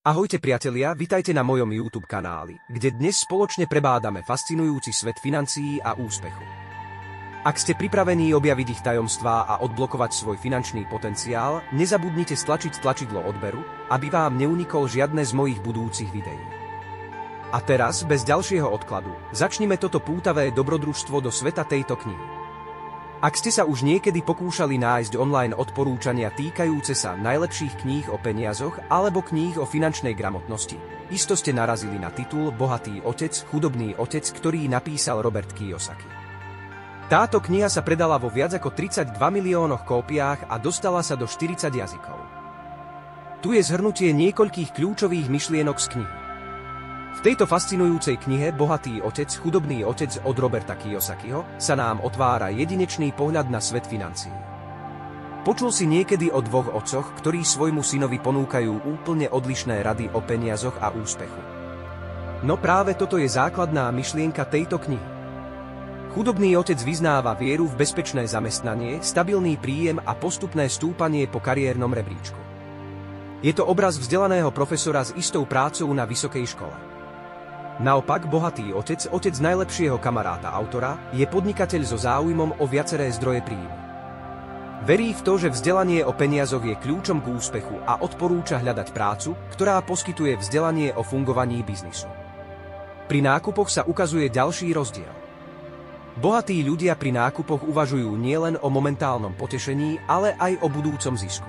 Ahojte priatelia, vitajte na mojom YouTube kanáli, kde dnes spoločne prebádame fascinujúci svet financií a úspechu. Ak ste pripravení objaviť ich tajomstvá a odblokovať svoj finančný potenciál, nezabudnite stlačiť tlačidlo odberu, aby vám neunikol žiadne z mojich budúcich videí. A teraz, bez ďalšieho odkladu, začnime toto pútavé dobrodružstvo do sveta tejto knihy. Ak ste sa už niekedy pokúšali nájsť online odporúčania týkajúce sa najlepších kníh o peniazoch alebo kníh o finančnej gramotnosti, isto ste narazili na titul Bohatý otec, chudobný otec, ktorý napísal Robert Kiyosaki. Táto kniha sa predala vo viac ako 32 miliónoch kópiách a dostala sa do 40 jazykov. Tu je zhrnutie niekoľkých kľúčových myšlienok z knihy. V tejto fascinujúcej knihe Bohatý otec, chudobný otec od Roberta Kiyosakiho sa nám otvára jedinečný pohľad na svet financií. Počul si niekedy o dvoch otcoch, ktorí svojmu synovi ponúkajú úplne odlišné rady o peniazoch a úspechu? No práve toto je základná myšlienka tejto knihy. Chudobný otec vyznáva vieru v bezpečné zamestnanie, stabilný príjem a postupné stúpanie po kariérnom rebríčku. Je to obraz vzdelaného profesora s istou prácou na vysokej škole. Naopak, bohatý otec, otec najlepšieho kamaráta autora, je podnikateľ so záujmom o viaceré zdroje príjmu. Verí v to, že vzdelanie o peniazoch je kľúčom k úspechu a odporúča hľadať prácu, ktorá poskytuje vzdelanie o fungovaní biznisu. Pri nákupoch sa ukazuje ďalší rozdiel. Bohatí ľudia pri nákupoch uvažujú nielen o momentálnom potešení, ale aj o budúcom zisku.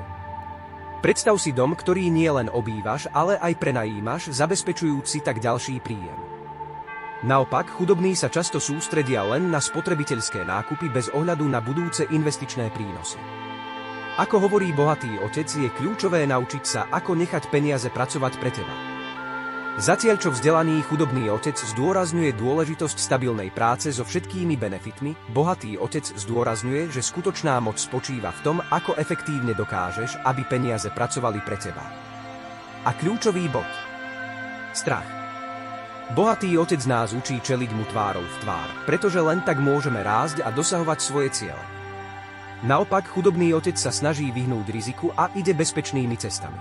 Predstav si dom, ktorý nie len obývaš, ale aj prenajímaš, zabezpečujúc si tak ďalší príjem. Naopak, chudobní sa často sústredia len na spotrebiteľské nákupy bez ohľadu na budúce investičné prínosy. Ako hovorí bohatý otec, je kľúčové naučiť sa, ako nechať peniaze pracovať pre teba. Zatiaľ čo vzdelaný chudobný otec zdôrazňuje dôležitosť stabilnej práce so všetkými benefitmi, bohatý otec zdôrazňuje, že skutočná moc spočíva v tom, ako efektívne dokážeš, aby peniaze pracovali pre teba. A kľúčový bod. Strach. Bohatý otec nás učí čeliť mu tvárou v tvár, pretože len tak môžeme rásť a dosahovať svoje ciele. Naopak, chudobný otec sa snaží vyhnúť riziku a ide bezpečnými cestami.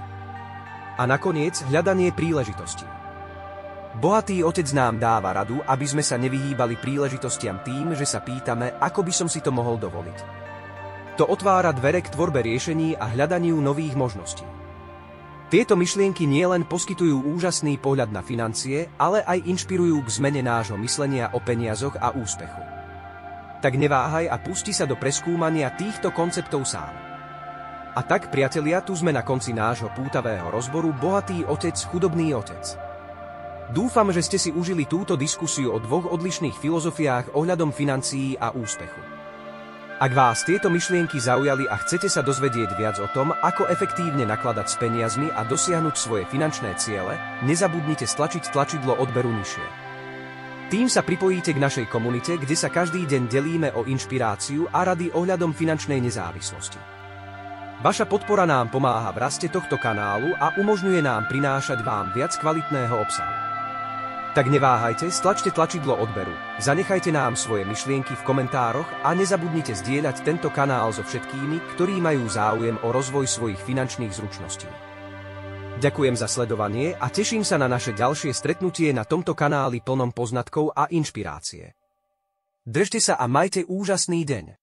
A nakoniec hľadanie príležitostí. Bohatý otec nám dáva radu, aby sme sa nevyhýbali príležitostiam tým, že sa pýtame, ako by som si to mohol dovoliť. To otvára dvere k tvorbe riešení a hľadaniu nových možností. Tieto myšlienky nielen poskytujú úžasný pohľad na financie, ale aj inšpirujú k zmene nášho myslenia o peniazoch a úspechu. Tak neváhaj a pusti sa do preskúmania týchto konceptov sám. A tak, priatelia, tu sme na konci nášho pútavého rozboru Bohatý otec, chudobný otec. Dúfam, že ste si užili túto diskusiu o dvoch odlišných filozofiách ohľadom financií a úspechu. Ak vás tieto myšlienky zaujali a chcete sa dozvedieť viac o tom, ako efektívne nakladať s peniazmi a dosiahnuť svoje finančné ciele, nezabudnite stlačiť tlačidlo odberu nižšie. Tým sa pripojíte k našej komunite, kde sa každý deň delíme o inšpiráciu a rady ohľadom finančnej nezávislosti. Vaša podpora nám pomáha v raste tohto kanálu a umožňuje nám prinášať vám viac kvalitného obsahu. Tak neváhajte, stlačte tlačidlo odberu, zanechajte nám svoje myšlienky v komentároch a nezabudnite zdieľať tento kanál so všetkými, ktorí majú záujem o rozvoj svojich finančných zručností. Ďakujem za sledovanie a teším sa na naše ďalšie stretnutie na tomto kanáli plnom poznatkov a inšpirácie. Držte sa a majte úžasný deň.